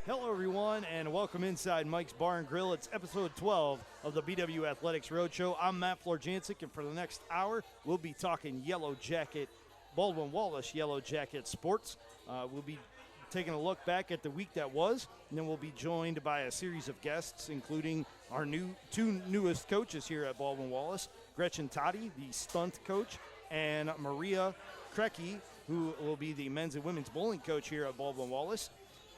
Hello, everyone, and welcome inside Mike's Bar and Grill. It's episode 12 of the BW Athletics Roadshow. I'm Matt Florjancic, and for the next hour, we'll be talking Yellow Jacket, Baldwin-Wallace Yellow Jacket sports. We'll be taking a look back at the week that was, and then we'll be joined by a series of guests, including our two newest coaches here at Baldwin-Wallace, Gretchen Toddy, the stunt coach, and Maria Krecky, who will be the men's and women's bowling coach here at Baldwin-Wallace.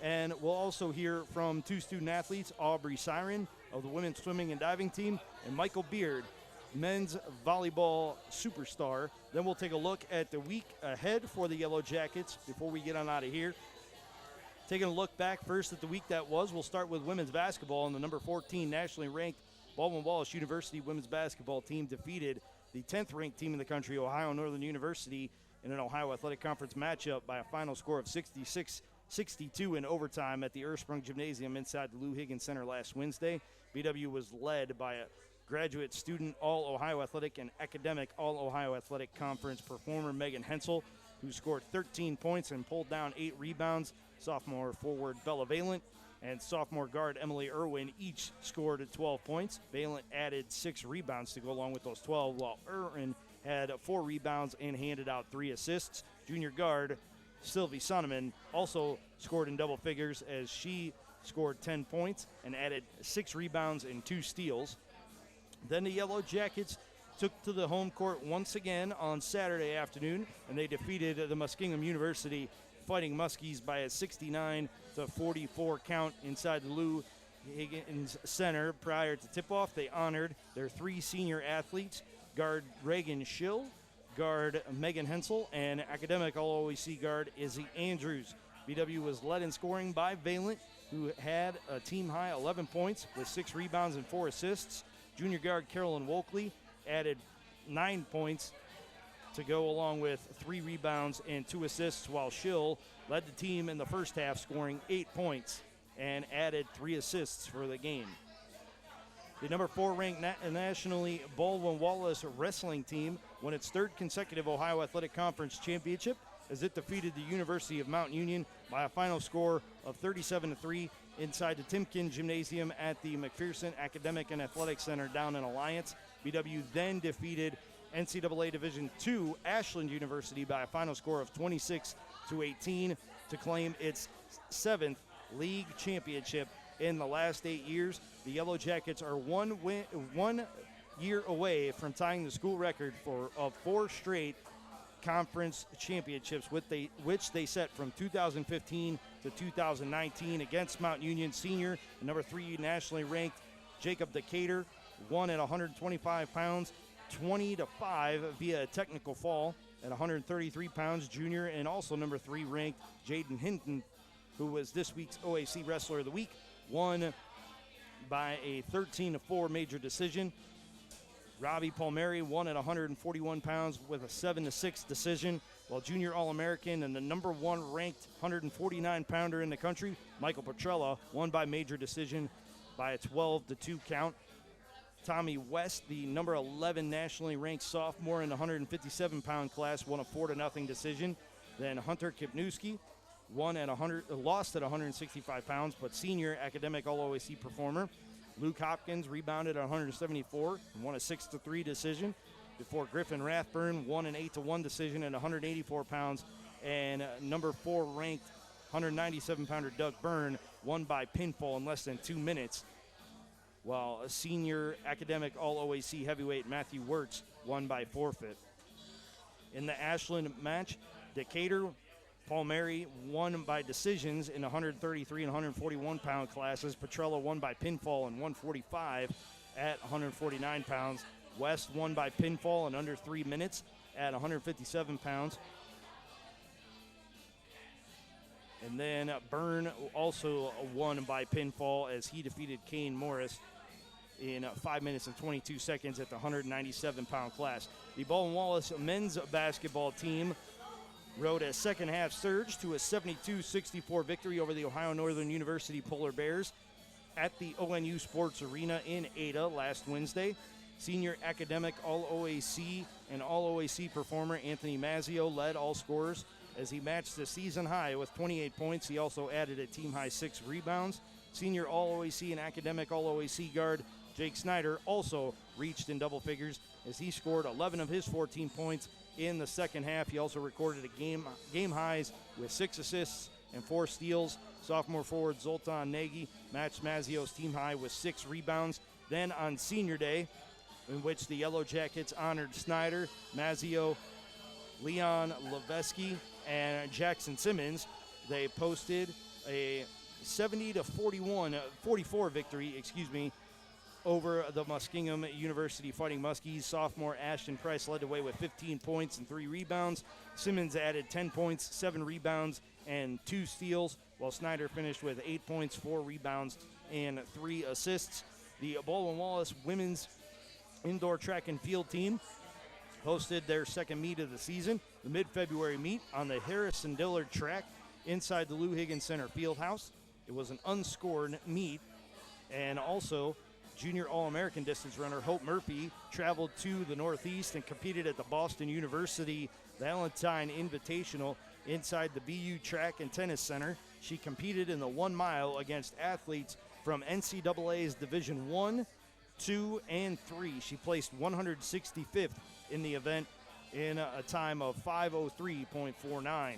And we'll also hear from two student athletes, Aubrey Syron of the women's swimming and diving team, and Michael Beard, men's volleyball superstar. Then we'll take a look at the week ahead for the Yellow Jackets before we get on out of here. Taking a look back first at the week that was, we'll start with women's basketball, and the number 14 nationally ranked Baldwin-Wallace University women's basketball team defeated the 10th ranked team in the country, Ohio Northern University, in an Ohio Athletic Conference matchup by a final score of 66-62 in overtime at the Ersprung Gymnasium inside the Lou Higgins Center last Wednesday. BW was led by a graduate student All-Ohio Athletic and academic All-Ohio Athletic Conference performer Megan Hensel, who scored 13 points and pulled down 8 rebounds. Sophomore forward Bella Valent and sophomore guard Emily Irwin each scored 12 points. Valent added 6 rebounds to go along with those 12, while Irwin had 4 rebounds and handed out 3 assists. Junior guard Sylvie Sonneman also scored in double figures as she scored 10 points and added 6 rebounds and 2 steals. Then the Yellow Jackets took to the home court once again on Saturday afternoon, and they defeated the Muskingum University Fighting Muskies by a 69-44 count inside the Lou Higgins Center. Prior to tip-off, they honored their 3 senior athletes, guard Reagan Schill, guard Megan Hensel, and academic All-OAC guard Izzy Andrews. BW was led in scoring by Valent, who had a team-high 11 points with 6 rebounds and 4 assists. Junior guard Carolyn Wolkley added 9 points to go along with 3 rebounds and 2 assists, while Schill led the team in the first half, scoring 8 points and added 3 assists for the game. The number 4 ranked nationally Baldwin-Wallace wrestling team won its 3rd consecutive Ohio Athletic Conference championship as it defeated the University of Mount Union by a final score of 37-3 inside the Timken Gymnasium at the McPherson Academic and Athletic Center down in Alliance. BW then defeated NCAA Division II Ashland University by a final score of 26-18 to claim its 7th league championship in the last 8 years. The Yellow Jackets are 1 year away from tying the school record of 4 straight conference championships, which they set from 2015 to 2019 against Mount Union senior, number 3 nationally ranked Jacob Decatur, won at 125 pounds, 20-5 via a technical fall at 133 pounds. Junior and also number 3 ranked Jaden Hinton, who was this week's OAC Wrestler of the Week, won by a 13-4 major decision. Robbie Palmieri won at 141 pounds with a 7-6 decision, while junior All-American and the number 1 ranked 149-pounder in the country, Michael Petrella, won by major decision by a 12-2 count. Tommy West, the number 11 nationally ranked sophomore in the 157-pound class, won a 4-0 decision. Then Hunter Kipnewski lost at 165 pounds, but senior academic All-OAC performer Luke Hopkins rebounded at 174 and won a 6-3 decision, before Griffin Rathburn won an 8-1 decision at 184 pounds, and number 4 ranked 197-pounder Doug Byrne won by pinfall in less than 2 minutes, while a senior academic All-OAC heavyweight Matthew Wirtz won by forfeit. In the Ashland match, Decatur Palmieri won by decisions in 133 and 141-pound classes. Petrella won by pinfall in 145 at 149 pounds. West won by pinfall in under 3 minutes at 157 pounds. And then Byrne also won by pinfall as he defeated Kane Morris in 5 minutes and 22 seconds at the 197-pound class. The Baldwin-Wallace men's basketball team rode a second-half surge to a 72-64 victory over the Ohio Northern University Polar Bears at the ONU Sports Arena in Ada last Wednesday. Senior academic All-OAC and All-OAC performer Anthony Mazzio led all scorers as he matched the season high with 28 points. He also added a team-high 6 rebounds. Senior All-OAC and academic All-OAC guard Jake Snyder also reached in double figures as he scored 11 of his 14 points in the second half. He also recorded a game highs with 6 assists and 4 steals. Sophomore forward Zoltan Nagy matched Mazzio's team high with 6 rebounds. Then on Senior Day, in which the Yellow Jackets honored Snyder, Mazzio, Leon Leveski, and Jackson Simmons, they posted a 44 victory, over the Muskingum University Fighting Muskies. Sophomore Ashton Price led the way with 15 points and 3 rebounds. Simmons added 10 points, 7 rebounds, and 2 steals, while Snyder finished with 8 points, 4 rebounds, and 3 assists. The Baldwin-Wallace women's indoor track and field team hosted their second meet of the season, the mid-February meet on the Harrison Dillard track inside the Lou Higgins Center Fieldhouse. It was an unscored meet, and also junior All-American distance runner Hope Murphy traveled to the Northeast and competed at the Boston University Valentine Invitational inside the BU Track and Tennis Center. She competed in the 1 mile against athletes from NCAA's Division I, II, and III. She placed 165th in the event in a time of 5:03.49.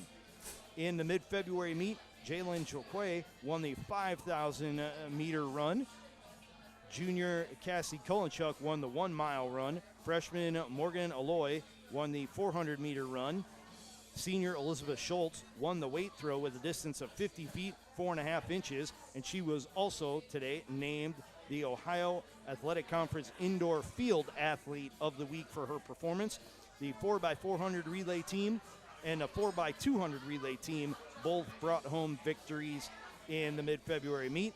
In the mid-February meet, Jalen Chokwe won the 5,000-meter run. Junior Cassie Kulinchuk won the 1 mile run. Freshman Morgan Aloy won the 400-meter run. Senior Elizabeth Schultz won the weight throw with a distance of 50 feet, 4.5 inches, and she was also today named the Ohio Athletic Conference Indoor Field Athlete of the Week for her performance. The 4x400 relay team and a 4x200 relay team both brought home victories in the mid-February meet.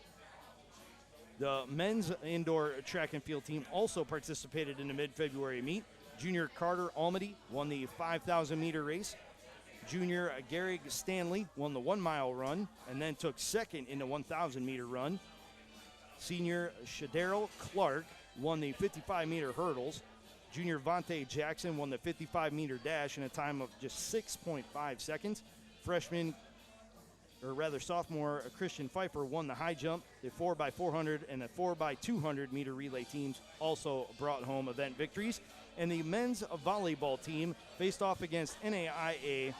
The men's indoor track and field team also participated in the mid-February meet. Junior Carter Almady won the 5,000-meter race. Junior Garrig Stanley won the 1 mile run and then took second in the 1,000-meter run. Senior Shadaryl Clark won the 55-meter hurdles. Junior Vontae Jackson won the 55-meter dash in a time of just 6.5 seconds. Sophomore Christian Pfeiffer won the high jump. The 4x400 and the 4x200 meter relay teams also brought home event victories. And the men's volleyball team faced off against NAIA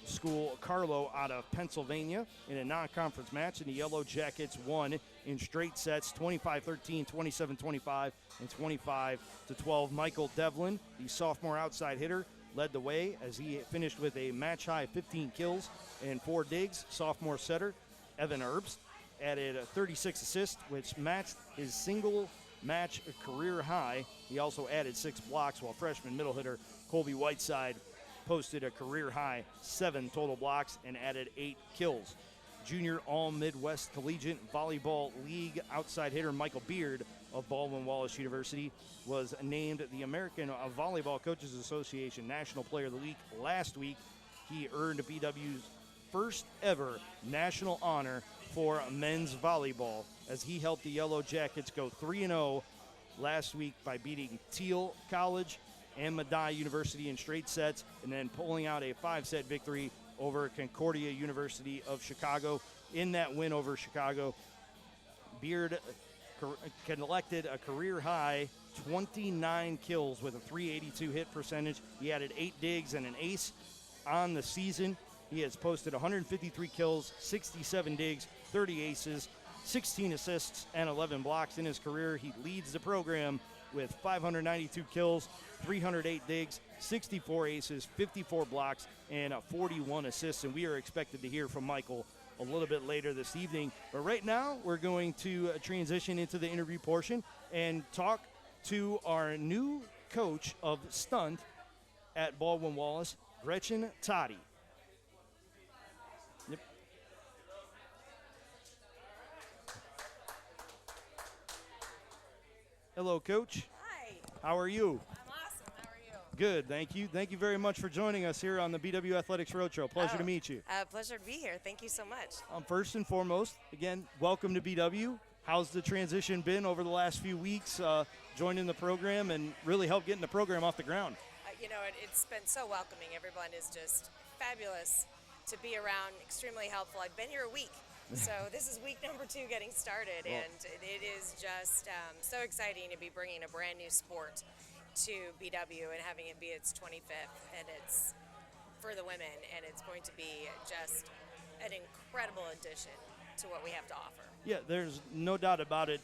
school Carlo out of Pennsylvania in a non-conference match, and the Yellow Jackets won in straight sets 25-13, 27-25, and 25-12. Michael Devlin, the sophomore outside hitter, led the way as he finished with a match-high 15 kills and 4 digs. Sophomore setter Evan Herbst added 36 assists, which matched his single-match career high. He also added 6 blocks, while freshman middle hitter Colby Whiteside posted a career-high 7 total blocks and added 8 kills. Junior All-Midwest Collegiate Volleyball League outside hitter Michael Beard of Baldwin-Wallace University was named the American Volleyball Coaches Association National Player of the Week last week. He earned BW's first ever national honor for men's volleyball as he helped the Yellow Jackets go 3-0 last week by beating Thiel College and Medaille University in straight sets and then pulling out a 5-set victory over Concordia University of Chicago. In that win over Chicago, Beard collected a career-high 29 kills with a .382 hit percentage. He added 8 digs and an ace on the season. He has posted 153 kills, 67 digs, 30 aces, 16 assists, and 11 blocks in his career. He leads the program with 592 kills, 308 digs, 64 aces, 54 blocks, and 41 assists. And we are expected to hear from Michael a little bit later this evening. But right now, we're going to transition into the interview portion and talk to our new coach of stunt at Baldwin-Wallace, Gretchen Toddy. Yep. Hello, Coach. Hi. How are you? I'm awesome. How are you? Good, thank you. Thank you very much for joining us here on the BW Athletics Roadshow. Pleasure to meet you. Pleasure to be here. Thank you so much. First and foremost, again, welcome to BW. How's the transition been over the last few weeks, joining the program and really help getting the program off the ground? It's been so welcoming. Everyone is just fabulous to be around, extremely helpful. I've been here a week, so this is week number 2 getting started, and it is just so exciting to be bringing a brand new sport to BW and having it be its 25th, and it's for the women, and it's going to be just an incredible addition to what we have to offer. Yeah, there's no doubt about it.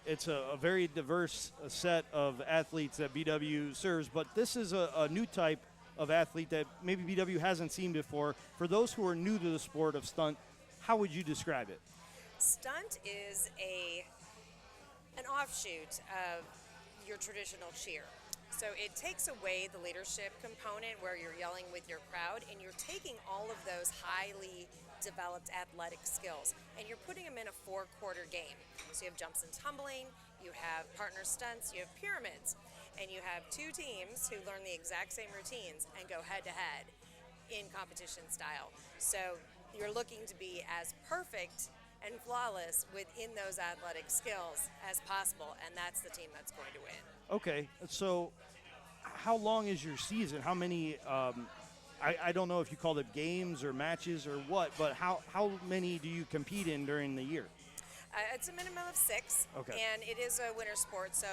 It's a very diverse set of athletes that BW serves, but this is a new type of athlete that maybe BW hasn't seen before. For those who are new to the sport of stunt, how would you describe it? Stunt is an offshoot of your traditional cheer. So it takes away the leadership component where you're yelling with your crowd, and you're taking all of those highly developed athletic skills and you're putting them in a 4-quarter game. So you have jumps and tumbling, you have partner stunts, you have pyramids, and you have 2 teams who learn the exact same routines and go head to head in competition style. So you're looking to be as perfect and flawless within those athletic skills as possible, and that's the team that's going to win. Okay, so how long is your season? How many, I don't know if you call it games or matches or what, but how many do you compete in during the year? It's a minimum of 6, okay. And it is a winter sport, so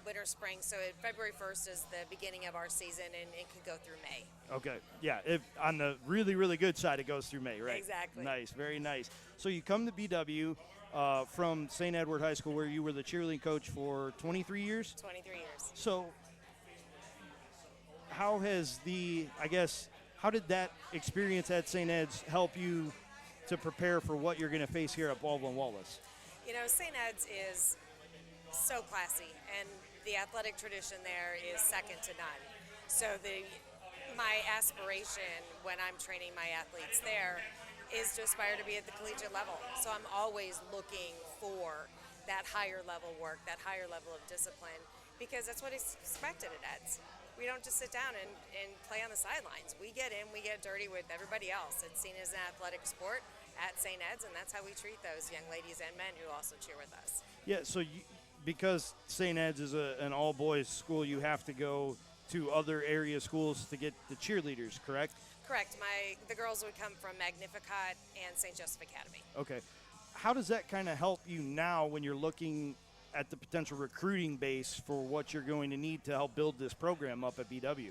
winter, spring. So February 1st is the beginning of our season, and it could go through May. Okay, yeah, if on the really, really good side, it goes through May, right? Exactly. Nice, very nice. So you come to BW from St. Edward High School, where you were the cheerleading coach for 23 years? 23 years. So how has how did that experience at St. Ed's help you to prepare for what you're going to face here at Baldwin-Wallace? You know, St. Ed's is so classy, and the athletic tradition there is second to none. So my aspiration when I'm training my athletes there is to aspire to be at the collegiate level. So I'm always looking for that higher level work, that higher level of discipline, because that's what is expected at Ed's. We don't just sit down and play on the sidelines. We get in, we get dirty with everybody else. It's seen as an athletic sport at St. Ed's, and that's how we treat those young ladies and men who also cheer with us. Yeah, so because St. Ed's is an all-boys school, you have to go to other area schools to get the cheerleaders, correct? Correct. The girls would come from Magnificat and St. Joseph Academy. Okay. How does that kind of help you now when you're looking at the potential recruiting base for what you're going to need to help build this program up at BW?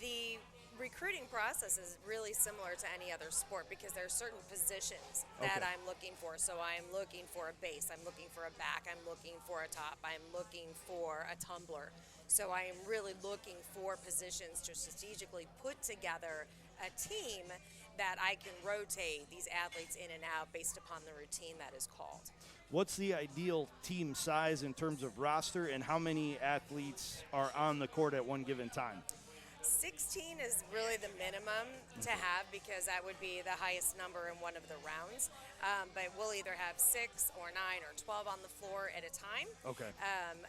The recruiting process is really similar to any other sport because there are certain positions that I'm looking for. So I'm looking for a base, I'm looking for a back, I'm looking for a top, I'm looking for a tumbler. So I am really looking for positions to strategically put together a team that I can rotate these athletes in and out based upon the routine that is called. What's the ideal team size in terms of roster, and how many athletes are on the court at one given time? 16 is really the minimum to have because that would be the highest number in one of the rounds. But we'll either have 6 or 9 or 12 on the floor at a time. Okay.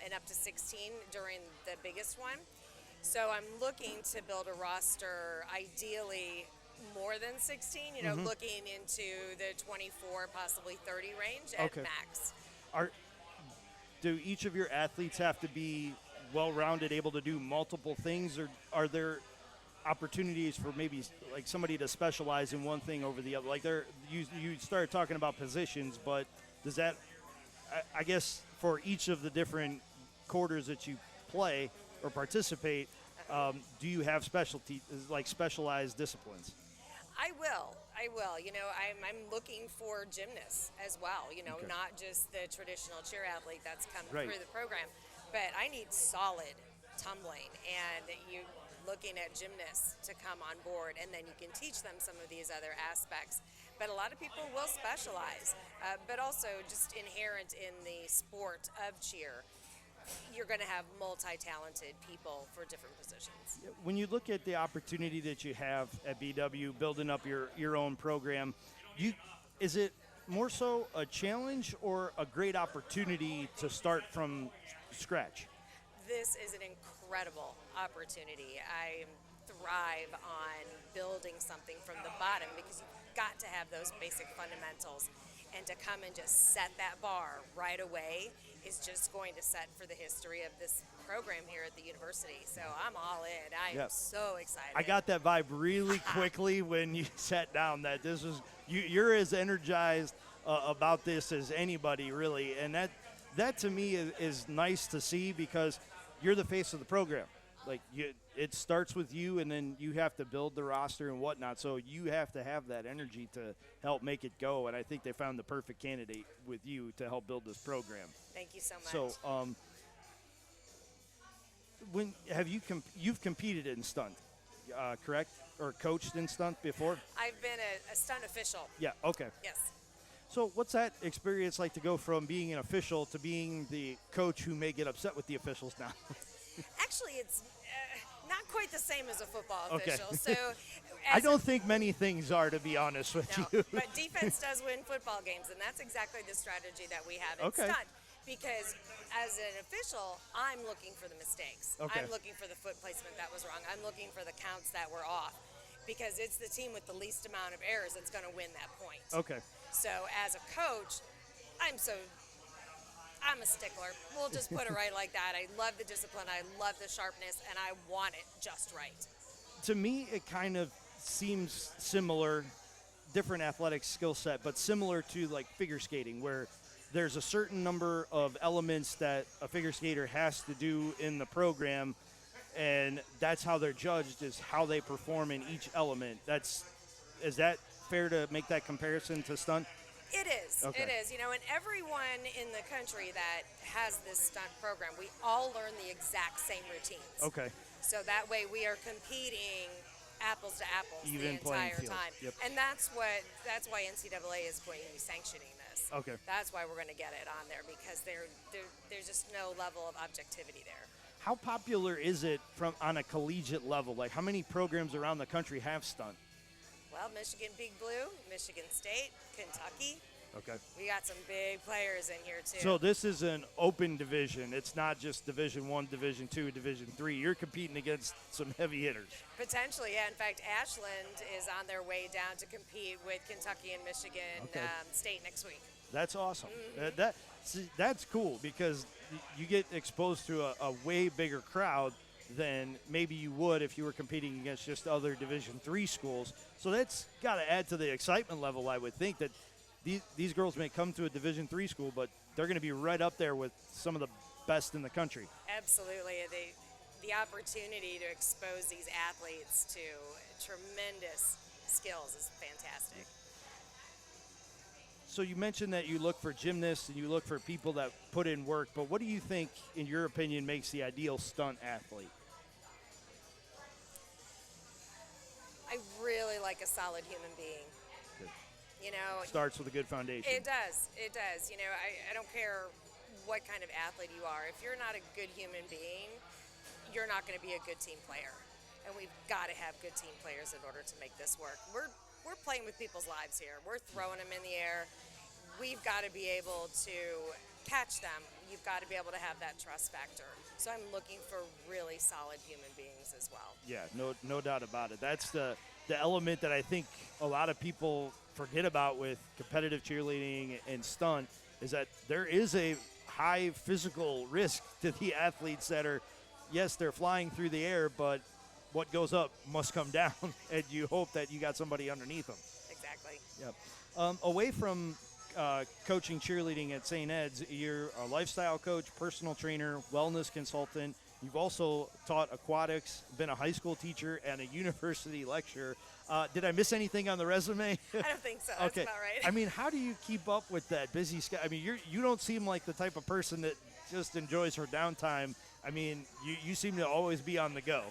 And up to 16 during the biggest one. So I'm looking to build a roster ideally more than 16, looking into the 24, possibly 30 range at max. Do each of your athletes have to be well-rounded, able to do multiple things, or are there opportunities for maybe like somebody to specialize in one thing over the other? Like you started talking about positions, but does that, I guess, for each of the different quarters that you play or participate, do you have specialty, like specialized disciplines? I will. I'm looking for gymnasts as well, not just the traditional cheer athlete that's come through the program, but I need solid tumbling, and you looking at gymnasts to come on board, and then you can teach them some of these other aspects. But a lot of people will specialize, but also just inherent in the sport of cheer, you're going to have multi-talented people for different positions. When you look at the opportunity that you have at BW, building up your own program, is it more so a challenge or a great opportunity to start from scratch? This is an incredible opportunity. I thrive on building something from the bottom because you've got to have those basic fundamentals. and to come and just set that bar right away is just going to set for the history of this program here at the university. So I'm all in. I am so excited. I got that vibe really quickly when you sat down that this was you're as energized about this as anybody, really, and that to me is nice to see because you're the face of the program. Like it starts with you, and then you have to build the roster and whatnot. So you have to have that energy to help make it go. And I think they found the perfect candidate with you to help build this program. Thank you so much. So, when have you've competed in stunt, correct, or coached in stunt before? I've been a stunt official. Yeah. Okay. Yes. So what's that experience like to go from being an official to being the coach who may get upset with the officials now? Actually, it's not quite the same as a football official. So I don't think many things are, to be honest with you. But defense does win football games, and that's exactly the strategy that we have in stunt. Because as an official, I'm looking for the mistakes. Okay. I'm looking for the foot placement that was wrong. I'm looking for the counts that were off. Because it's the team with the least amount of errors that's going to win that point. Okay. So as a coach, I'm a stickler. We'll just put it right like that. I love the discipline. I love the sharpness, and I want it just right. To me, it kind of seems similar, different athletic skill set, but similar to like figure skating, where there's a certain number of elements that a figure skater has to do in the program, and that's how they're judged, is how they perform in each element. Is that fair to make that comparison to stunt? It is. Okay. It is. And everyone in the country that has this stunt program, we all learn the exact same routines. Okay. So that way we are competing apples to apples Even the entire field. time. Yep. And that's why NCAA is going to be sanctioning this. Okay. That's why we're going to get it on there, because there's just no level of objectivity there. How popular is it on a collegiate level? Like, how many programs around the country have stunt? Well, Michigan Big Blue, Michigan State, Kentucky. Okay. We got some big players in here, too. So this is an open division. It's not just Division I, Division II, Division III. You're competing against some heavy hitters. Potentially, yeah. In fact, Ashland is on their way down to compete with Kentucky and Michigan State next week. That's awesome. Mm-hmm. That's cool, because you get exposed to a way bigger crowd than maybe you would if you were competing against just other Division III schools. So that's got to add to the excitement level, I would think, that these girls may come to a Division III school, but they're going to be right up there with some of the best in the country. Absolutely. The opportunity to expose these athletes to tremendous skills is fantastic. So you mentioned that you look for gymnasts and you look for people that put in work, but what do you think, in your opinion, makes the ideal stunt athlete? I really like a solid human being. Good. You know, Starts with a good foundation. It does. It does. You know, I don't care what kind of athlete you are. If you're not a good human being, you're not going to be a good team player. And we've got to have good team players in order to make this work. We're playing with people's lives here. We're throwing them in the air. We've got to be able to catch them. You've got to be able to have that trust factor. So I'm looking for really solid human beings as well. Yeah, no doubt about it. That's the element that I think a lot of people forget about with competitive cheerleading and stunt, is that there is a high physical risk to the athletes that are, yes, they're flying through the air, but what goes up must come down, and you hope that you got somebody underneath them. Exactly. Yep. Away from coaching cheerleading at St. Ed's, you're a lifestyle coach, personal trainer, wellness consultant. You've also taught aquatics, been a high school teacher, and a university lecturer. Did I miss anything on the resume? I don't think so. Okay. That's about right. I mean, how do you keep up with that busy schedule? I mean, you don't seem like the type of person that just enjoys her downtime. I mean, you seem to always be on the go.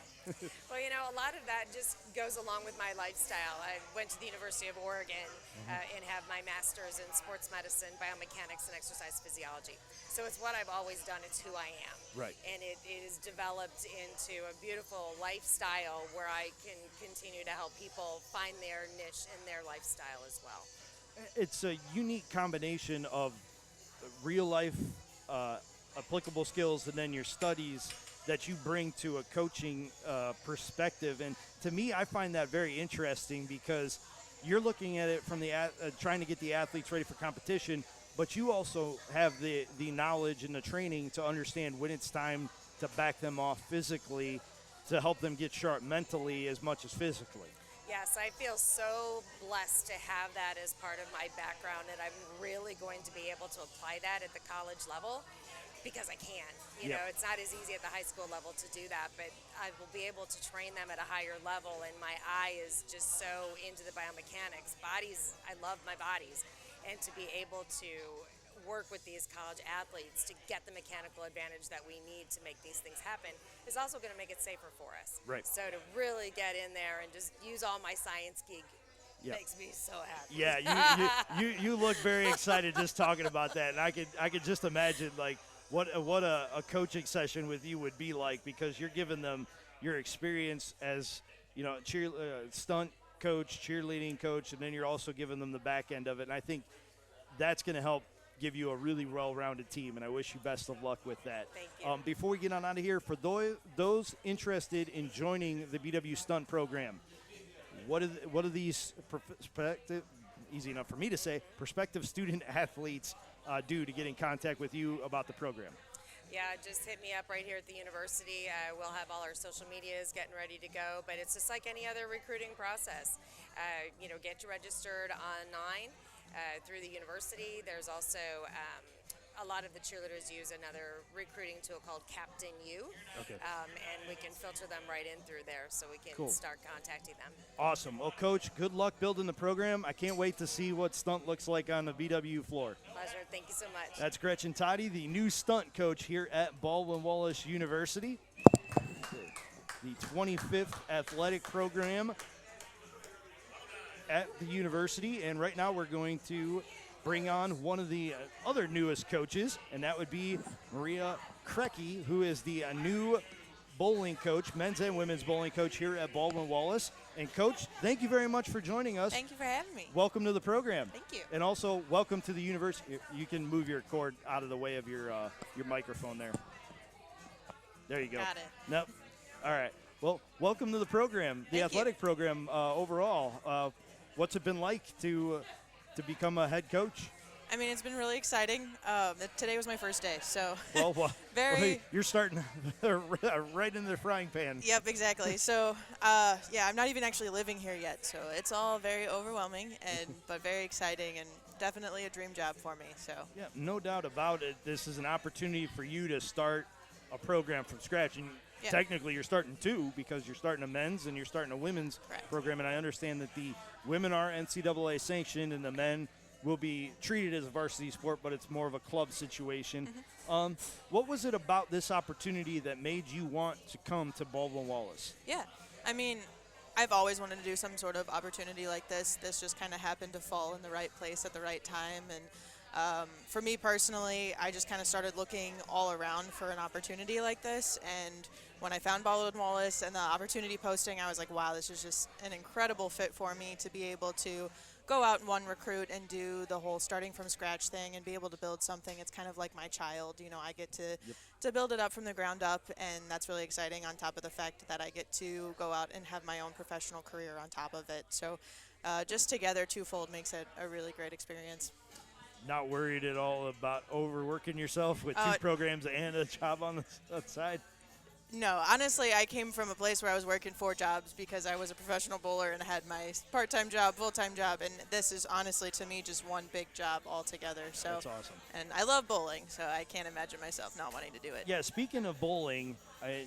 Well, you know, a lot of that just goes along with my lifestyle. I went to the University of Oregon and have my master's in sports medicine, biomechanics, and exercise physiology. So it's what I've always done. It's who I am. Right. And it is developed into a beautiful lifestyle where I can continue to help people find their niche in their lifestyle as well. It's a unique combination of real life applicable skills and then your studies that you bring to a coaching perspective. And to me, I find that very interesting, because you're looking at it from the trying to get the athletes ready for competition, but you also have the knowledge and the training to understand when it's time to back them off physically to help them get sharp mentally as much as physically. Yes, I feel so blessed to have that as part of my background, and I'm really going to be able to apply that at the college level because I can. You know, it's not as easy at the high school level to do that, but I will be able to train them at a higher level, and my eye is just so into the biomechanics. Bodies, I love my bodies, and to be able to work with these college athletes to get the mechanical advantage that we need to make these things happen is also going to make it safer for us. Right. So to really get in there and just use all my science geek makes me so happy. Yeah, you look very excited just talking about that, and I could just imagine like what a coaching session with you would be like, because you're giving them your experience as stunt coach, cheerleading coach, and then you're also giving them the back end of it, and I think that's going to help give you a really well-rounded team, and I wish you best of luck with that. Thank you. Before we get on out of here, for those interested in joining the BW Stunt program, what are these prospective, easy enough for me to say, prospective student athletes do to get in contact with you about the program? Yeah, just hit me up right here at the university. We'll have all our social medias getting ready to go, but it's just like any other recruiting process. Get you registered online through the university. There's also a lot of the cheerleaders use another recruiting tool called Captain U, and we can filter them right in through there so we can start contacting them. Awesome. Well, Coach, good luck building the program. I can't wait to see what stunt looks like on the BW floor. Pleasure. Thank you so much. That's Gretchen Toddy, the new stunt coach here at Baldwin-Wallace University. The 25th athletic program at the university, and right now we're going to bring on one of the other newest coaches, and that would be Maria Krecky, who is the new bowling coach, men's and women's bowling coach here at Baldwin-Wallace. And Coach, thank you very much for joining us. Thank you for having me. Welcome to the program. Thank you. And also welcome to the university. You can move your cord out of the way of your microphone there. There you go. Got it. Nope. All right. Well, welcome to the program, the athletic program overall. What's it been like to become a head coach? I mean, it's been really exciting. Today was my first day, so you're starting right in the frying pan. Yep, exactly. So, I'm not even actually living here yet, so it's all very overwhelming but very exciting and definitely a dream job for me. So yeah, no doubt about it. This is an opportunity for you to start a program from scratch, and technically you're starting two, because you're starting a men's and you're starting a women's program. And I understand that the women are NCAA sanctioned and the men will be treated as a varsity sport, but it's more of a club situation. Mm-hmm. What was it about this opportunity that made you want to come to Baldwin-Wallace? Yeah, I mean, I've always wanted to do some sort of opportunity like this. This just kind of happened to fall in the right place at the right time. And for me personally, I just kind of started looking all around for an opportunity like this. And when I found Baldwin-Wallace and the opportunity posting, I was like, wow, this is just an incredible fit for me to be able to go out and recruit and do the whole starting from scratch thing and be able to build something. It's kind of like my child. You know, I get to build it up from the ground up, and that's really exciting, on top of the fact that I get to go out and have my own professional career on top of it. So just together, twofold, makes it a really great experience. Not worried at all about overworking yourself with two programs and a job on the side? No, honestly, I came from a place where I was working 4 jobs because I was a professional bowler and had my part-time job, full-time job, and this is honestly, to me, just one big job altogether. So that's awesome. And I love bowling, so I can't imagine myself not wanting to do it. Yeah, speaking of bowling,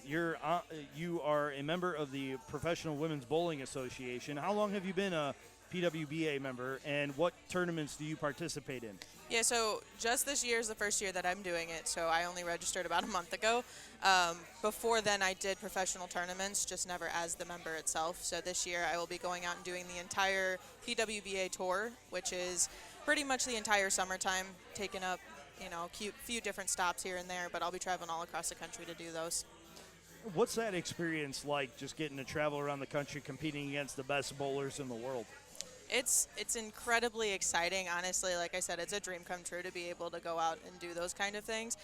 you are a member of the Professional Women's Bowling Association. How long have you been a PWBA member, and what tournaments do you participate in? Yeah, so just this year is the first year that I'm doing it, so I only registered about a month ago. Before then, I did professional tournaments, just never as the member itself. So this year, I will be going out and doing the entire PWBA tour, which is pretty much the entire summertime, taking up, few different stops here and there, but I'll be traveling all across the country to do those. What's that experience like, just getting to travel around the country competing against the best bowlers in the world? It's incredibly exciting, honestly. Like I said, it's a dream come true to be able to go out and do those kind of things.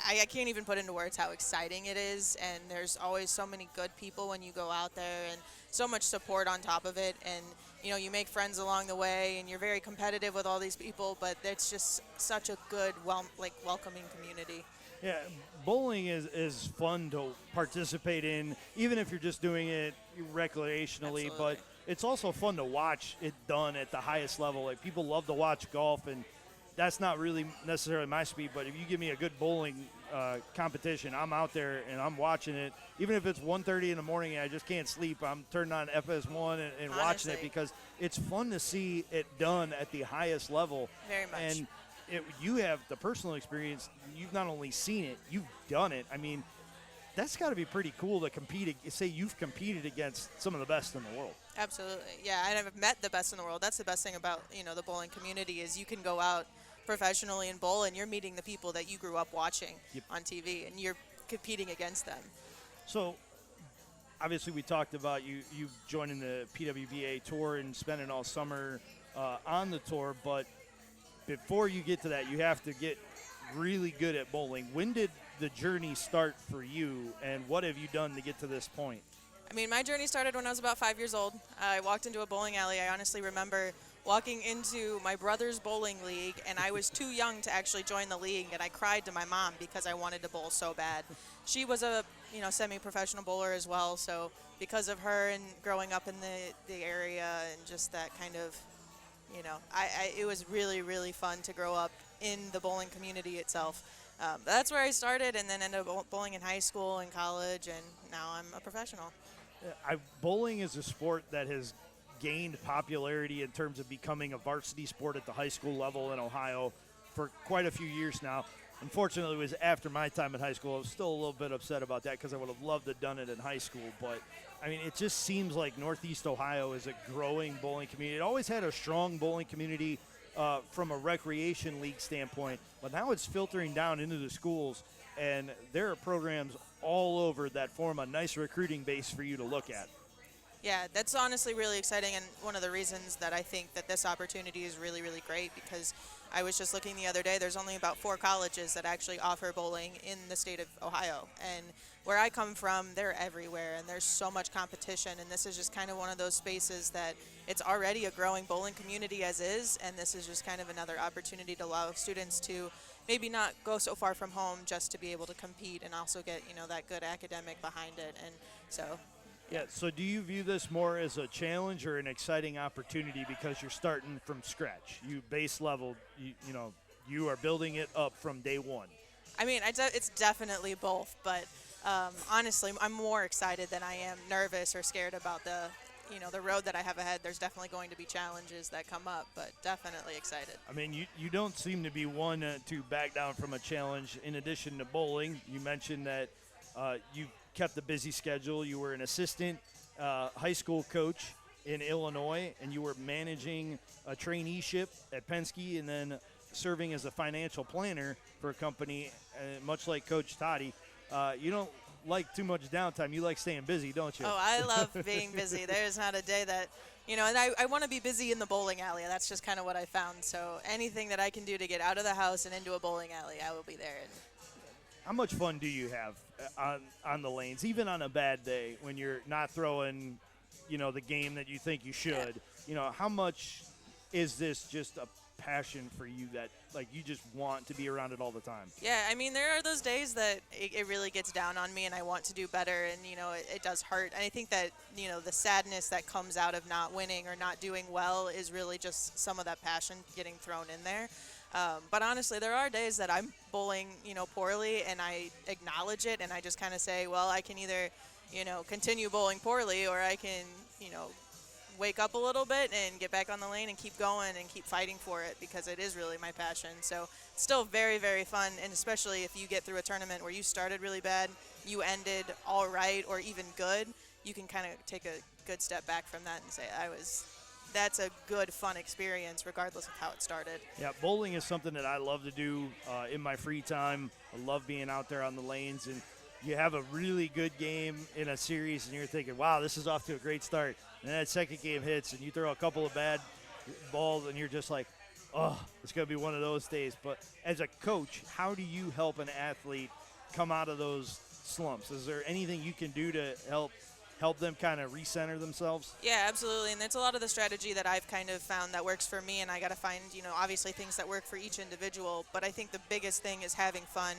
I can't even put into words how exciting it is, and there's always so many good people when you go out there, and so much support on top of it, and you make friends along the way, and you're very competitive with all these people, but it's just such a good, welcoming community. Yeah, bowling is fun to participate in, even if you're just doing it recreationally. Absolutely. But it's also fun to watch it done at the highest level. Like, people love to watch golf, and that's not really necessarily my speed. But if you give me a good bowling competition, I'm out there and I'm watching it. Even if it's 1:30 in the morning and I just can't sleep, I'm turning on FS1 and watching it, because it's fun to see it done at the highest level. Very much. And you have the personal experience. You've not only seen it, you've done it. I mean, that's got to be pretty cool to compete. Say you've competed against some of the best in the world. Absolutely. Yeah, I've met the best in the world. That's the best thing about, the bowling community is you can go out professionally and bowl, and you're meeting the people that you grew up watching on TV, and you're competing against them. So, obviously, we talked about you joining the PWBA tour and spending all summer on the tour, but before you get to that, you have to get really good at bowling. When did the journey start for you, and what have you done to get to this point? I mean, my journey started when I was about 5 years old. I walked into a bowling alley. I honestly remember walking into my brother's bowling league, and I was too young to actually join the league, and I cried to my mom because I wanted to bowl so bad. She was a semi-professional bowler as well, so because of her and growing up in the area and just that kind of, it was really, really fun to grow up in the bowling community itself. That's where I started, and then ended up bowling in high school and college, and now I'm a professional. Bowling is a sport that has gained popularity in terms of becoming a varsity sport at the high school level in Ohio for quite a few years now. Unfortunately, it was after my time in high school. I was still a little bit upset about that because I would have loved to have done it in high school. But, I mean, it just seems like Northeast Ohio is a growing bowling community. It always had a strong bowling community from a recreation league standpoint, but now it's filtering down into the schools, and there are programs all over that form a nice recruiting base for you to look at. Yeah, that's honestly really exciting, and one of the reasons that I think that this opportunity is really, really great, because I was just looking the other day, there's only about 4 colleges that actually offer bowling in the state of Ohio, and where I come from, they're everywhere, and there's so much competition, and this is just kind of one of those spaces that it's already a growing bowling community as is, and this is just kind of another opportunity to allow students to maybe not go so far from home just to be able to compete and also get, that good academic behind it, and so... Yeah, so do you view this more as a challenge or an exciting opportunity because you're starting from scratch? You base level, you are building it up from day one. I mean, it's definitely both, but honestly, I'm more excited than I am nervous or scared about the road that I have ahead. There's definitely going to be challenges that come up, but definitely excited. I mean, you don't seem to be one to back down from a challenge. In addition to bowling, you mentioned that you kept a busy schedule. You were an assistant high school coach in Illinois, and you were managing a traineeship at Penske and then serving as a financial planner for a company, much like Coach Toddy. You don't like too much downtime. You like staying busy, don't you? Oh, I love being busy. There's not a day that, and I want to be busy in the bowling alley. That's just kind of what I found. So anything that I can do to get out of the house and into a bowling alley, I will be there. How much fun do you have on the lanes, even on a bad day when you're not throwing, the game that you think you should? Yeah. How much is this just a passion for you that, like, you just want to be around it all the time? Yeah, I mean, there are those days that it really gets down on me and I want to do better, and, it does hurt. And I think that, the sadness that comes out of not winning or not doing well is really just some of that passion getting thrown in there. But honestly, there are days that I'm bowling, poorly, and I acknowledge it, and I just kind of say, well, I can either, continue bowling poorly, or I can, wake up a little bit and get back on the lane and keep going and keep fighting for it, because it is really my passion. So it's still very, very fun, and especially if you get through a tournament where you started really bad, you ended all right or even good, you can kind of take a good step back from that and say, that's a good, fun experience regardless of how it started. Yeah, bowling is something that I love to do in my free time. I love being out there on the lanes, and you have a really good game in a series and you're thinking, wow, this is off to a great start. And that second game hits and you throw a couple of bad balls and you're just like, oh, it's going to be one of those days. But as a coach, how do you help an athlete come out of those slumps? Is there anything you can do to help them kind of recenter themselves? Yeah, absolutely. And that's a lot of the strategy that I've kind of found that works for me. And I got to find, obviously things that work for each individual. But I think the biggest thing is having fun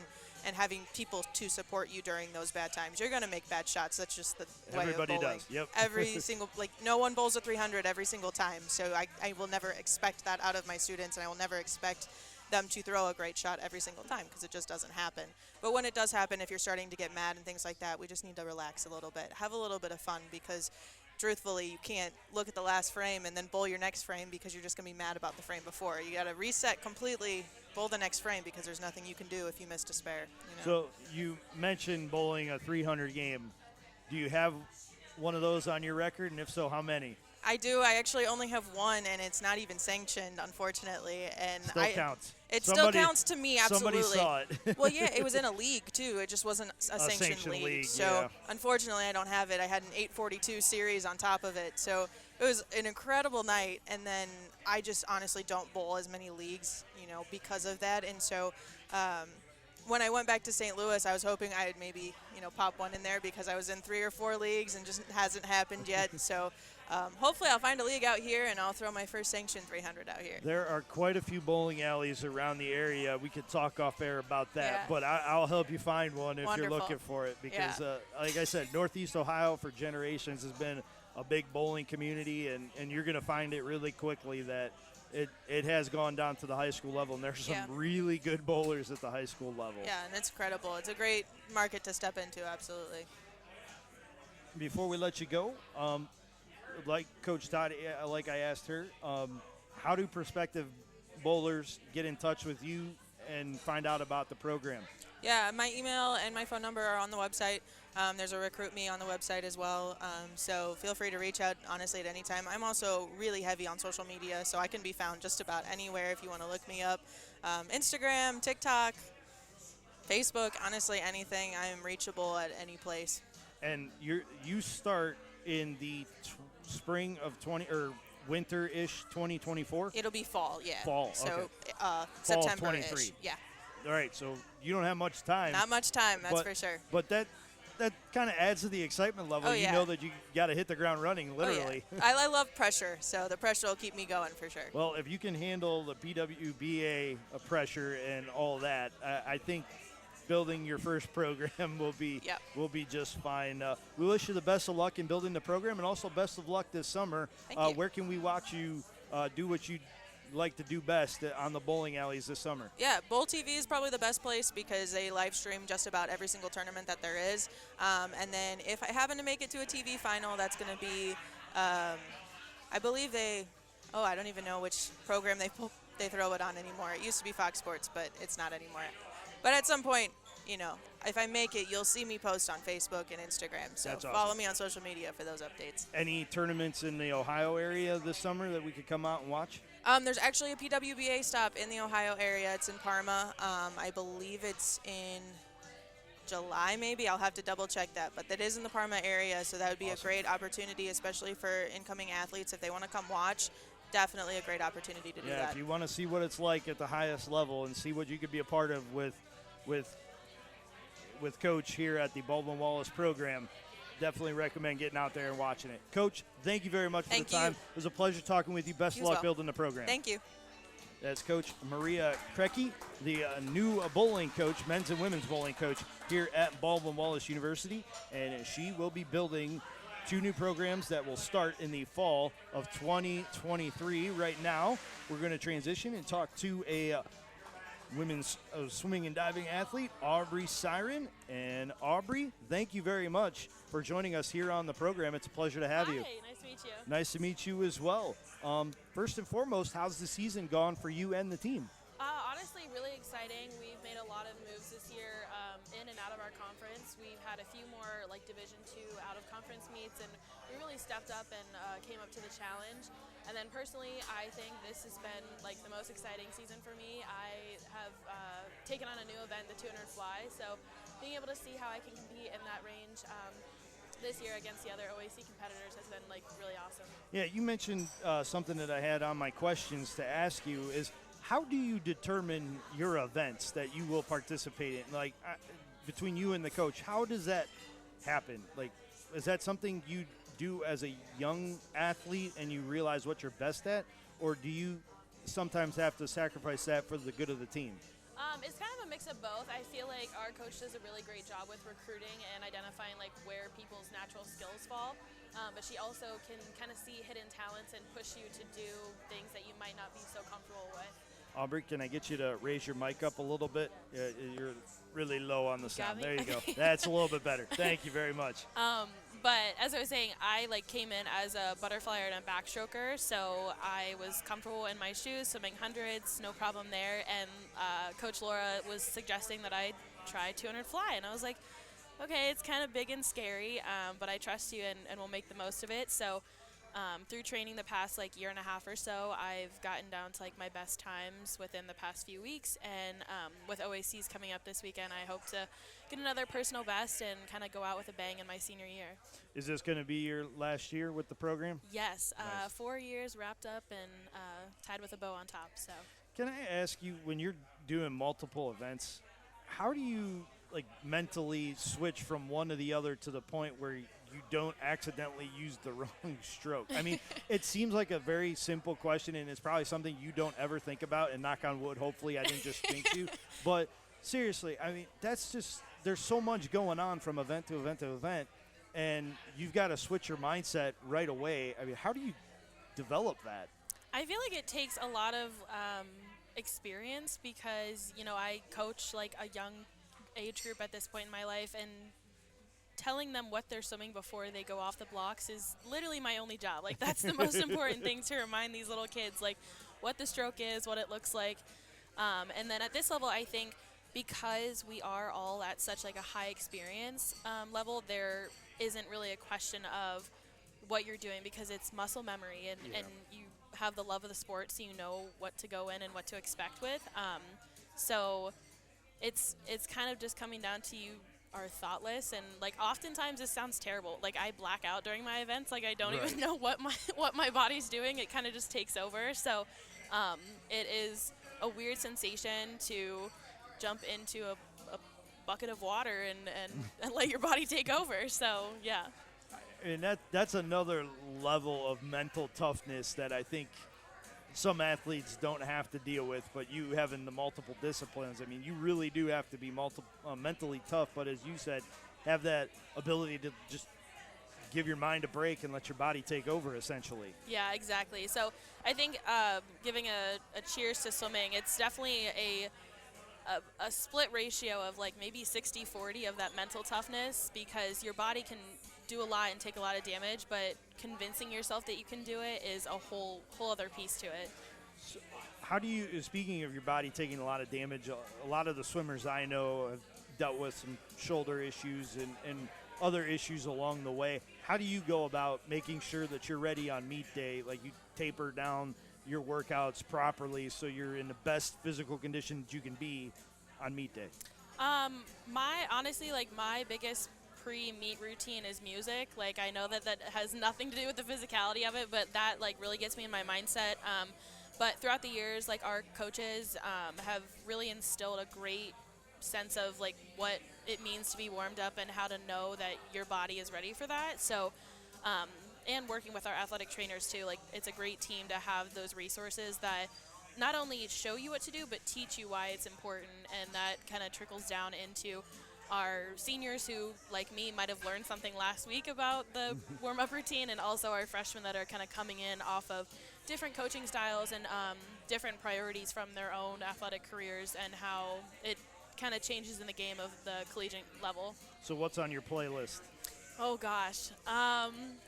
and having people to support you during those bad times. You're going to make bad shots. That's just the way Everybody of bowling. does. Yep. Every single, no one bowls a 300 every single time. So I will never expect that out of my students, and I will never expect them to throw a great shot every single time because it just doesn't happen. But when it does happen, if you're starting to get mad and things like that, we just need to relax a little bit. Have a little bit of fun because truthfully, you can't look at the last frame and then bowl your next frame because you're just going to be mad about the frame before. You got to reset completely, bowl the next frame because there's nothing you can do if you missed a spare. So you mentioned bowling a 300 game. Do you have one of those on your record? And if so, how many? I do. I actually only have one, and it's not even sanctioned, unfortunately. And Still counts. It still counts to me, absolutely. Somebody saw it. Well, yeah, it was in a league, too. It just wasn't a sanctioned league. So, unfortunately, I don't have it. I had an 842 series on top of it. So, it was an incredible night. And then I just honestly don't bowl as many leagues, because of that. And so, when I went back to St. Louis, I was hoping I'd maybe, pop one in there because I was in 3 or 4 leagues and just hasn't happened yet. So, hopefully I'll find a league out here and I'll throw my first sanctioned 300 out here. There are quite a few bowling alleys around the area. We could talk off air about that, but I'll help you find one if you're looking for it because, like I said, Northeast Ohio for generations has been a big bowling community, and you're going to find it really quickly that it has gone down to the high school level, and there's some really good bowlers at the high school level. Yeah, and it's incredible. It's a great market to step into, absolutely. Before we let you go, like Coach Todd, like I asked her, how do prospective bowlers get in touch with you and find out about the program? Yeah, my email and my phone number are on the website. There's a Recruit Me on the website as well. So feel free to reach out, honestly, at any time. I'm also really heavy on social media, so I can be found just about anywhere if you want to look me up. Instagram, TikTok, Facebook, honestly, anything. I am reachable at any place. And you start in the spring of winter-ish 2024? It'll be fall, yeah. Fall, so, okay. September-ish, 23. yeah. All right, so you don't have much time. Not much time, that's for sure. But that kind of adds to the excitement level. Oh, yeah. You know that you got to hit the ground running, literally. Oh, yeah. I love pressure, so the pressure will keep me going for sure. Well, if you can handle the PWBA pressure and all that, I think building your first program will be just fine. We wish you the best of luck in building the program, and also best of luck this summer. Thank you. Where can we watch you do what you like to do best on the bowling alleys this summer? Yeah, Bowl TV is probably the best place because they live stream just about every single tournament that there is. And then if I happen to make it to a TV final, that's going to be, I believe I don't even know which program they throw it on anymore. It used to be Fox Sports, but it's not anymore. But at some point, if I make it, you'll see me post on Facebook and Instagram. So That's awesome. Follow me on social media for those updates. Any tournaments in the Ohio area this summer that we could come out and watch? There's actually a PWBA stop in the Ohio area. It's in Parma. I believe it's in July, maybe. I'll have to double check that. But that is in the Parma area, so that would be a great opportunity, especially for incoming athletes. If they want to come watch, definitely a great opportunity to do that. Yeah, if you want to see what it's like at the highest level and see what you could be a part of with Coach here at the Baldwin-Wallace program, definitely recommend getting out there and watching it. Coach, thank you very much for the time. It was a pleasure talking with you. Best of luck building the program. Thank you. That's Coach Maria Krecky, the new bowling coach, men's and women's bowling coach here at Baldwin-Wallace University, and she will be building 2 new programs that will start in the fall of 2023. Right now, we're going to transition and talk to a women's swimming and diving athlete, Aubrey Syron. And Aubrey, thank you very much for joining us here on the program. It's a pleasure to have you. Hi, nice to meet you. Nice to meet you as well. First and foremost, how's the season gone for you and the team? Honestly, really exciting. We've made a lot of moves this year in and out of our conference. We've had a few more Division II out-of-conference meets, and we really stepped up and came up to the challenge. And then personally, I think this has been the most exciting season for me. I have taken on a new event, the 200 fly, so being able to see how I can compete in that range this year against the other OAC competitors has been really awesome. Yeah, you mentioned something that I had on my questions to ask you is how do you determine your events that you will participate in? Like, between you and the coach, how does that happen? Like, is that something you do as a young athlete and you realize what you're best at? Or do you sometimes have to sacrifice that for the good of the team? It's kind of a mix of both. I feel like our coach does a really great job with recruiting and identifying like where people's natural skills fall. But she also can kind of see hidden talents and push you to do things that you might not be so comfortable with. Aubrey, can I get you to raise your mic up a little bit? You're really low on the sound. me? There you go. That's a little bit better. Thank you very much. But as I was saying, I came in as a butterflyer and a backstroker, so I was comfortable in my shoes, swimming hundreds, no problem there. And Coach Laura was suggesting that I try 200 fly, and I was like, okay, it's kind of big and scary, but I trust you and we'll make the most of it. So through training the past year and a half or so, I've gotten down to my best times within the past few weeks. And with OACs coming up this weekend, I hope to get another personal best and kind of go out with a bang in my senior year. Is this going to be your last year with the program? Yes, Nice. 4 years wrapped up and tied with a bow on top. So Can I ask you, when you're doing multiple events, how do you mentally switch from one to the other to the point where you don't accidentally use the wrong stroke? I mean, it seems like a very simple question, and it's probably something you don't ever think about, and knock on wood, hopefully I didn't just jinx you. But seriously, I mean, that's just, there's so much going on from event to event to event, and you've got to switch your mindset right away. I mean, how do you develop that? I feel like it takes a lot of experience because, I coach a young age group at this point in my life, and telling them what they're swimming before they go off the blocks is literally my only job. That's the most important thing, to remind these little kids what the stroke is, what it looks like. And then at this level, I think because we are all at such a high experience level, there isn't really a question of what you're doing because it's muscle memory and you have the love of the sport, so you know what to go in and what to expect with. So it's kind of just coming down to you are thoughtless, and oftentimes this sounds terrible. I black out during my events. I don't even know what my body's doing. It kind of just takes over. So it is a weird sensation to jump into a bucket of water and let your body take over. So yeah. And that's another level of mental toughness that I think some athletes don't have to deal with, but you having the multiple disciplines, I mean, you really do have to be mentally tough, but as you said, have that ability to just give your mind a break and let your body take over, essentially. Yeah, exactly. So I think giving a cheers to swimming, it's definitely a split ratio of maybe 60-40 of that mental toughness, because your body can do a lot and take a lot of damage, but convincing yourself that you can do it is a whole other piece to it. So how do you, speaking of your body taking a lot of damage, a lot of the swimmers I know have dealt with some shoulder issues and other issues along the way. How do you go about making sure that you're ready on meet day? You taper down your workouts properly so you're in the best physical condition that you can be on meet day? Honestly, my biggest pre-meet routine is music. I know that has nothing to do with the physicality of it, but that really gets me in my mindset. But throughout the years, our coaches have really instilled a great sense of what it means to be warmed up and how to know that your body is ready for that. So and working with our athletic trainers too, it's a great team to have those resources that not only show you what to do, but teach you why it's important, and that kind of trickles down into our seniors who, like me, might have learned something last week about the warm-up routine, and also our freshmen that are kind of coming in off of different coaching styles and different priorities from their own athletic careers, and how it kind of changes in the game of the collegiate level. So what's on your playlist? Oh, gosh.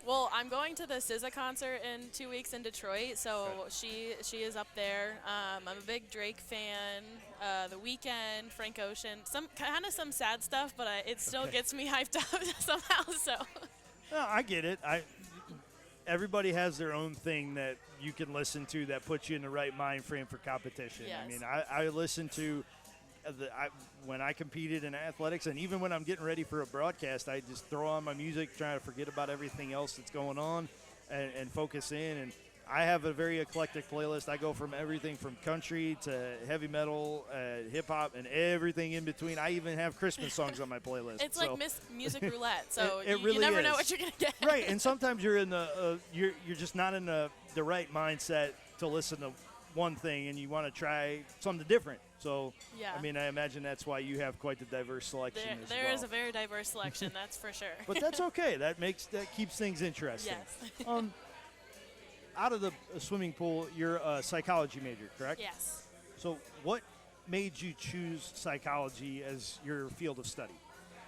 Well, I'm going to the SZA concert in 2 weeks in Detroit, so she is up there. I'm a big Drake fan. The Weeknd, Frank Ocean, some sad stuff, but it still gets me hyped up somehow. So. No, I get it. Everybody has their own thing that you can listen to that puts you in the right mind frame for competition. Yes. I mean, I listen to when I competed in athletics, and even when I'm getting ready for a broadcast, I just throw on my music, trying to forget about everything else that's going on, and focus in. And I have a very eclectic playlist. I go from everything from country to heavy metal, hip hop, and everything in between. I even have Christmas songs on my playlist. It's like music roulette, so it you really never know is. what you're gonna get. Right, and sometimes you're in the you're just not in the right mindset to listen to one thing, and you want to try something different. So, Yeah. I mean, I imagine that's why you have quite the diverse selection as well. There is a very diverse selection, that's for sure. But that's okay. That keeps things interesting. Yes. Out of the swimming pool, you're a psychology major, correct? Yes. So what made you choose psychology as your field of study?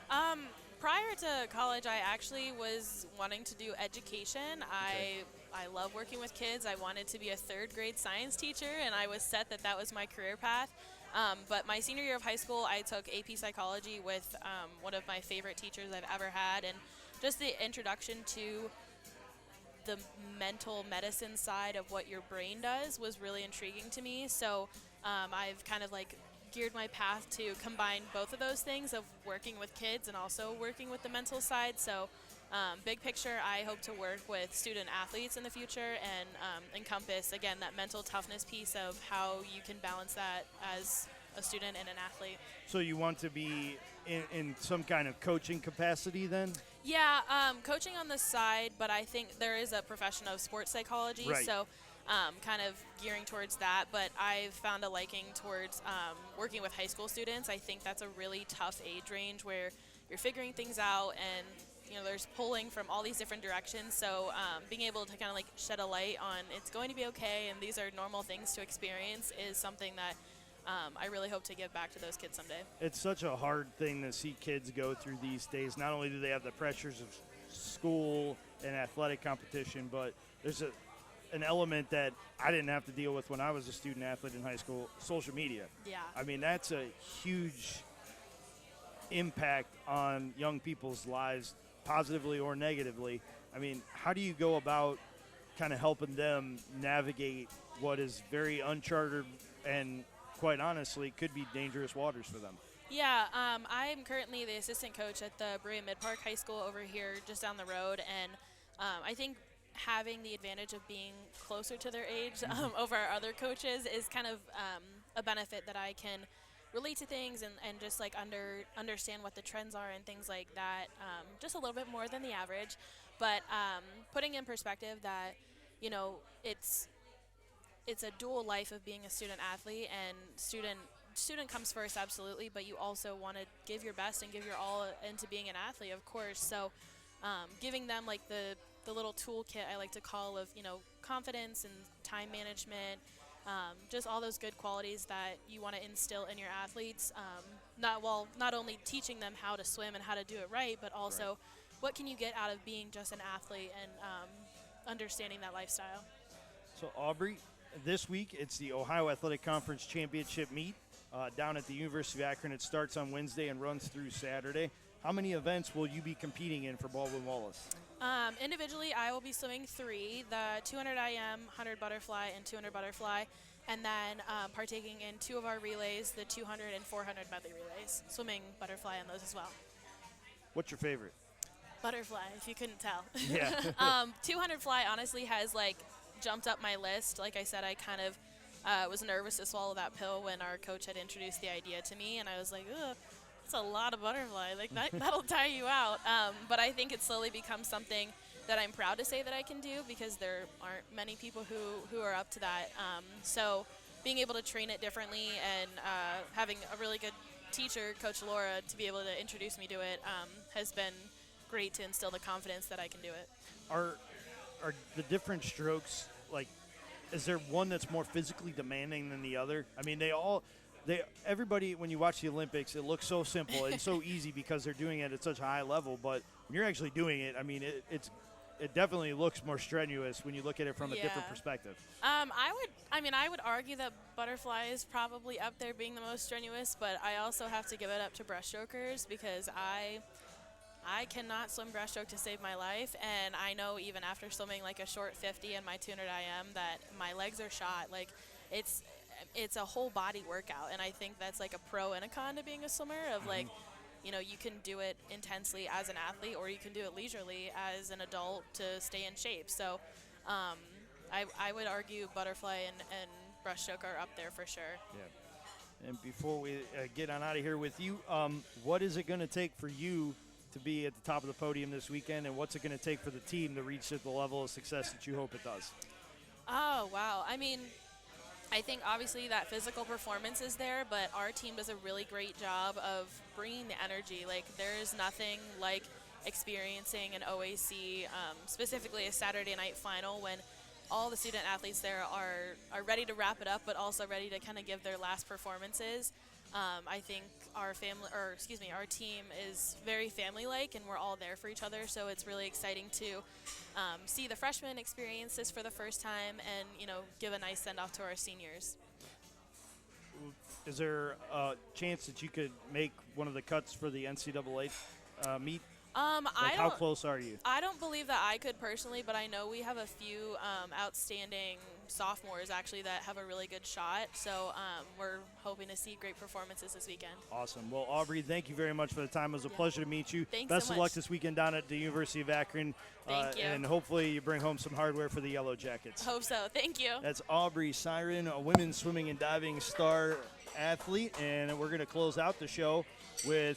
Prior to college, I actually was wanting to do education. I love working with kids. I wanted to be a third grade science teacher, and I was set that was my career path. But my senior year of high school, I took AP Psychology with one of my favorite teachers I've ever had, and just the introduction to the mental medicine side of what your brain does was really intriguing to me. So I've kind of like geared my path to combine both of those things of working with kids and also working with the mental side. So big picture, I hope to work with student athletes in the future and encompass, again, that mental toughness piece of how you can balance that as a student and an athlete. So you want to be in some kind of coaching capacity then? Yeah, coaching on the side, but I think there is a profession of sports psychology, Right. so kind of gearing towards that. But I've found a liking towards working with high school students. I think that's a really tough age range where you're figuring things out and there's pulling from all these different directions. So being able to kind of like shed a light on it's going to be okay and these are normal things to experience is something that I really hope to give back to those kids someday. It's such a hard thing to see kids go through these days. Not only do they have the pressures of school and athletic competition, but there's an element that I didn't have to deal with when I was a student athlete in high school, social media. Yeah. I mean, that's a huge impact on young people's lives, positively or negatively. I mean, how do you go about kind of helping them navigate what is very uncharted and quite honestly could be dangerous waters for them? Yeah, I'm currently the assistant coach at the Berea Mid-Park High School over here just down the road, and I think having the advantage of being closer to their age over our other coaches is kind of a benefit that I can relate to things and just like understand what the trends are and things like that just a little bit more than the average. But putting in perspective that, it's a dual life of being a student athlete, and student comes first, absolutely, but you also want to give your best and give your all into being an athlete, of course. So giving them like the little toolkit I like to call of confidence and time management, just all those good qualities that you want to instill in your athletes, not only teaching them how to swim and how to do it right, but also what can you get out of being just an athlete and understanding that lifestyle. So Aubrey, this week it's the Ohio Athletic Conference Championship meet down at the University of Akron. It starts on Wednesday and runs through Saturday. How many events will you be competing in for Baldwin-Wallace? Individually, I will be swimming 3, the 200 IM, 100 butterfly, and 200 butterfly, and then partaking in 2 of our relays, the 200 and 400 medley relays, swimming butterfly on those as well. What's your favorite? Butterfly, if you couldn't tell. Yeah. 200 fly honestly has jumped up my list. Like I said, I kind of was nervous to swallow that pill when our coach had introduced the idea to me, and I was like, ugh, that's a lot of butterfly. That'll tire you out. But I think it slowly becomes something that I'm proud to say that I can do because there aren't many people who are up to that. So being able to train it differently and having a really good teacher, Coach Laura, to be able to introduce me to it has been great to instill the confidence that I can do it. Are the different strokes, is there one that's more physically demanding than the other? I mean, everybody, when you watch the Olympics, it looks so simple and so easy because they're doing it at such a high level. But when you're actually doing it, I mean, it definitely looks more strenuous when you look at it from a different perspective. I would argue that butterfly is probably up there being the most strenuous, but I also have to give it up to breaststrokers because I cannot swim breaststroke to save my life, and I know even after swimming a short 50 in my 200 IM that my legs are shot. It's a whole body workout, and I think that's a pro and a con to being a swimmer of you can do it intensely as an athlete or you can do it leisurely as an adult to stay in shape. So I would argue butterfly and breaststroke are up there for sure. Yeah. And before we get on out of here with you, what is it going to take for you to be at the top of the podium this weekend, and what's it going to take for the team to reach the level of success that you hope it does? Oh, wow. I mean, I think obviously that physical performance is there, but our team does a really great job of bringing the energy. Like, there is nothing like experiencing an OAC, specifically a Saturday night final, when all the student athletes there are ready to wrap it up, but also ready to kind of give their last performances. I think our team is very family-like, and we're all there for each other. So it's really exciting to see the freshmen experience this for the first time, and give a nice send-off to our seniors. Is there a chance that you could make one of the cuts for the NCAA meet? How close are you? I don't believe that I could personally, but I know we have a few outstanding sophomores actually that have a really good shot. So we're hoping to see great performances this weekend. Awesome. Well, Aubrey, thank you very much for the time. It was a pleasure to meet you. Thanks Best so of much. luck this weekend down at the University of Akron. Thank you. And hopefully you bring home some hardware for the Yellow Jackets. Hope so. Thank you. That's Aubrey Syron, a women's swimming and diving star athlete. And we're going to close out the show with